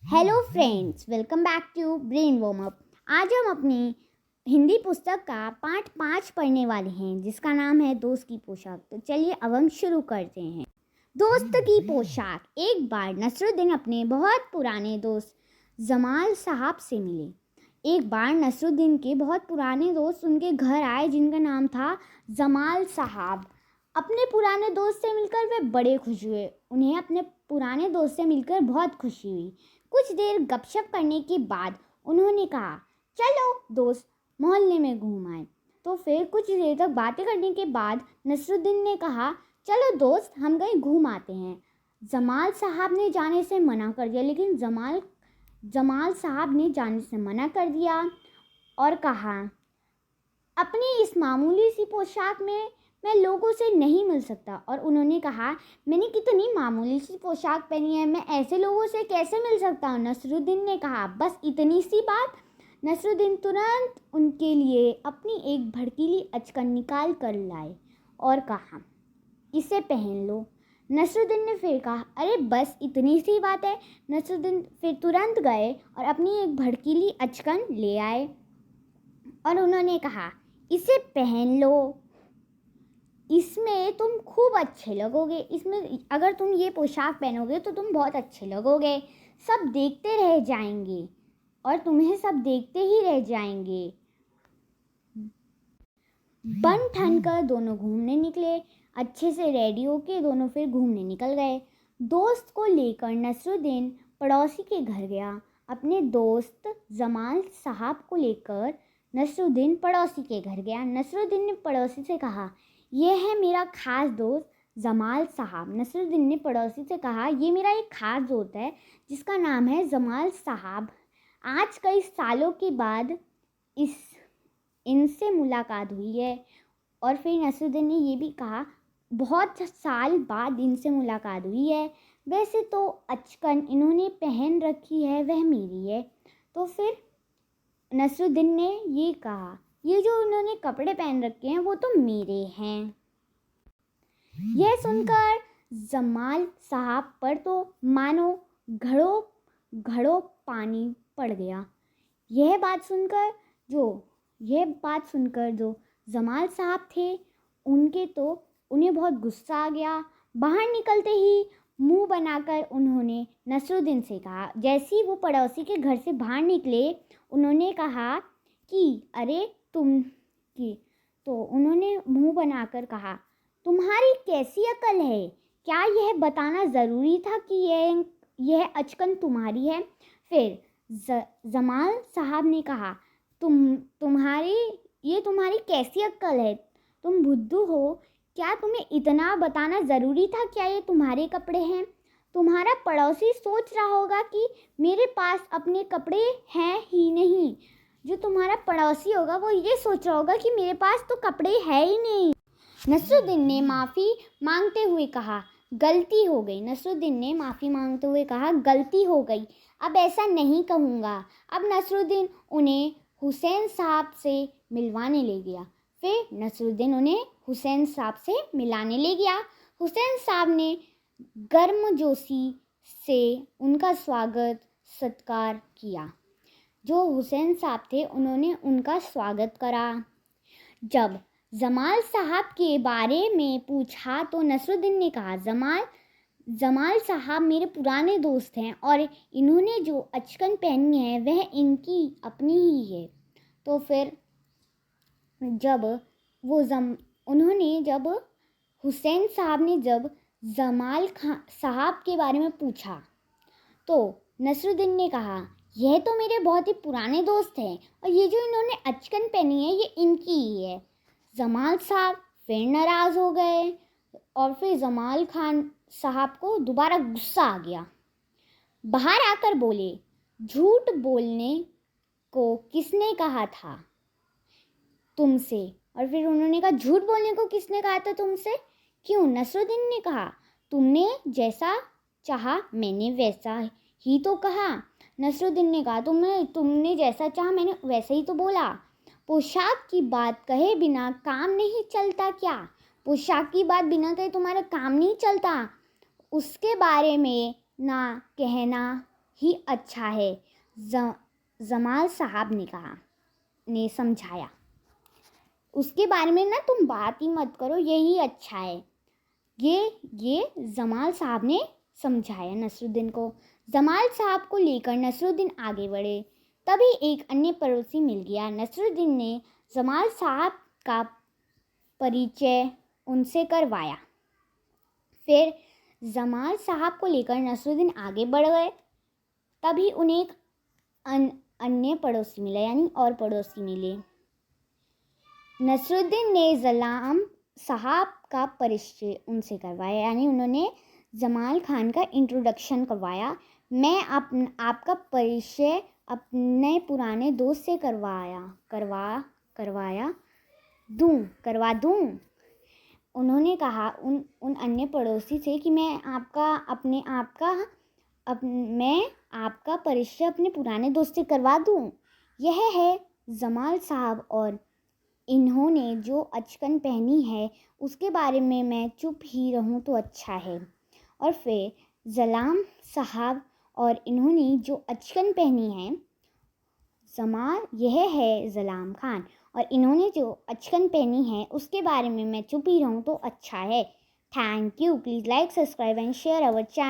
Hello friends, welcome back to brain warm up. आज हम अपनी हिंदी पुस्तक का पाठ 5 पढ़ने वाले हैं, जिसका नाम है दोस्त की पोशाक। तो चलिए अब हम शुरू करते हैं। दोस्त की पोशाक। एक बार नसरुद्दीन अपने बहुत पुराने दोस्त जमाल साहब से मिले। एक बार नसरुद्दीन के बहुत पुराने दोस्त उनके घर आए, जिनका नाम था जमाल साहब। अपने पुराने दोस्त से मिलकर वे बड़े खुश हुए। उन्हें अपने पुराने दोस्त से मिलकर बहुत खुशी हुई। कुछ देर गपशप करने के बाद उन्होंने कहा, चलो दोस्त मोहल्ले में घूम आए। तो फिर कुछ देर तक बातें करने के बाद नसरुद्दीन ने कहा, चलो दोस्त हम कहीं घूम आते हैं। जमाल साहब ने जाने से मना कर दिया, लेकिन जमाल साहब ने जाने से मना कर दिया और कहा, अपनी इस मामूली सी पोशाक में मैं लोगों से नहीं मिल सकता। और उन्होंने कहा, मैंने कितनी मामूली सी पोशाक पहनी है, मैं ऐसे लोगों से कैसे मिल सकता हूँ। नसरुद्दीन ने कहा, बस इतनी सी बात। नसरुद्दीन तुरंत उनके लिए अपनी एक भड़कीली अचकन निकाल कर लाए और कहा, इसे पहन लो। नसरुद्दीन ने फिर कहा, अरे बस इतनी सी बात है। नसरुद्दीन फिर तुरंत गए और अपनी एक भड़कीली अचकन ले आए और उन्होंने कहा, इसे पहन लो, इसमें तुम खूब अच्छे लगोगे। इसमें अगर तुम ये पोशाक पहनोगे तो तुम बहुत अच्छे लगोगे। सब देखते रह जाएंगे और तुम्हें सब देखते ही रह जाएंगे। बन ठन कर दोनों घूमने निकले। अच्छे से रेडी होके दोनों फिर घूमने निकल गए। दोस्त को लेकर नसरुद्दीन पड़ोसी के घर गया। अपने दोस्त जमाल साहब को लेकर नसरुद्दीन पड़ोसी के घर गया। नसरुद्दीन ने पड़ोसी से कहा, यह है मेरा ख़ास दोस्त जमाल साहब। नसरुद्दीन ने पड़ोसी से कहा, ये मेरा एक ख़ास दोस्त है जिसका नाम है जमाल साहब। आज कई सालों के बाद इनसे मुलाकात हुई है। और फिर नसरुद्दीन ने ये भी कहा, बहुत साल बाद इनसे मुलाकात हुई है। वैसे तो अचकन इन्होंने पहन रखी है वह मेरी है। तो फिर नसरुद्दीन ने ये कहा, ये जो उन्होंने कपड़े पहन रखे हैं वो तो मेरे हैं। यह सुनकर जमाल साहब पर तो मानो घड़ों घड़ों पानी पड़ गया। यह बात सुनकर जो जमाल साहब थे उन्हें बहुत गुस्सा आ गया। बाहर निकलते ही मुंह बनाकर उन्होंने नसरुद्दीन से कहा, जैसे ही वो पड़ोसी के घर से बाहर निकले उन्होंने कहा कि अरे उन्होंने मुंह बनाकर कहा, तुम्हारी कैसी अकल है? क्या यह बताना ज़रूरी था कि यह अचकन तुम्हारी है? फिर जमाल साहब ने कहा, तुम्हारी कैसी अक्ल है? तुम बुद्धू हो? क्या तुम्हें इतना बताना ज़रूरी था क्या ये तुम्हारे कपड़े हैं? तुम्हारा पड़ोसी सोच रहा होगा कि मेरे पास अपने कपड़े हैं ही नहीं। जो तुम्हारा पड़ोसी होगा वो ये सोच रहा होगा कि मेरे पास तो कपड़े है ही नहीं। नसरुद्दीन ने माफ़ी मांगते हुए कहा, गलती हो गई। नसरुद्दीन ने माफ़ी मांगते हुए कहा, गलती हो गई, अब ऐसा नहीं कहूँगा। अब नसरुद्दीन उन्हें हुसैन साहब से मिलवाने ले गया। फिर नसरुद्दीन उन्हें हुसैन साहब से मिलाने ले गया। हुसैन साहब ने गर्मजोशी से उनका स्वागत सत्कार किया। जो हुसैन साहब थे उन्होंने उनका स्वागत करा। जब जमाल साहब के बारे में पूछा तो नसरुद्दीन ने कहा, जमाल साहब मेरे पुराने दोस्त हैं और इन्होंने जो अचकन पहनी है वह इनकी अपनी ही है। तो फिर जब हुसैन साहब ने जमाल साहब के बारे में पूछा तो नसरुद्दीन ने कहा, यह तो मेरे बहुत ही पुराने दोस्त हैं और ये जो इन्होंने अचकन पहनी है ये इनकी ही है। जमाल साहब फिर नाराज़ हो गए और फिर जमाल खान साहब को दोबारा गुस्सा आ गया। बाहर आकर बोले, झूठ बोलने को किसने कहा था तुमसे? और फिर उन्होंने कहा, झूठ बोलने को किसने कहा था तुमसे? क्यों? नसरुद्दीन ने कहा, तुमने जैसा चाहा मैंने वैसा ही तो कहा। नसरुद्दीन ने कहा, तुमने जैसा चाहा मैंने वैसे ही तो बोला। पोशाक की बात कहे बिना काम नहीं चलता क्या? पोशाक की बात बिना कहे तुम्हारा काम नहीं चलता। उसके बारे में ना कहना ही अच्छा है, जमाल साहब ने समझाया। उसके बारे में ना तुम बात ही मत करो, यही अच्छा है, ये जमाल साहब ने समझाया नसरुद्दीन को। जमाल साहब को लेकर नसरुद्दीन आगे बढ़े। तभी एक अन्य पड़ोसी मिल गया। नसरुद्दीन ने जमाल साहब का परिचय उनसे करवाया। फिर जमाल साहब को लेकर नसरुद्दीन आगे बढ़ गए। तभी उन्हें एक अन्य पड़ोसी मिला, यानी और पड़ोसी मिले। नसरुद्दीन ने जलाम साहब का परिचय उनसे करवाया, यानी उन्होंने जमाल खान का इंट्रोडक्शन करवाया। मैं आपका परिचय अपने पुराने दोस्त से करवा दूं। उन्होंने कहा उन अन्य पड़ोसी से कि मैं आपका परिचय अपने पुराने दोस्त से करवा दूं। यह है जमाल साहब, और इन्होंने जो अचकन पहनी है उसके बारे में मैं चुप ही रहूं तो अच्छा है। और फिर जलाम साहब और इन्होंने जो अचकन पहनी है, यह है जलाम खान, और इन्होंने जो अचकन पहनी है उसके बारे में मैं चुप ही रहूं तो अच्छा है। Thank you. Please like, subscribe and share our channel.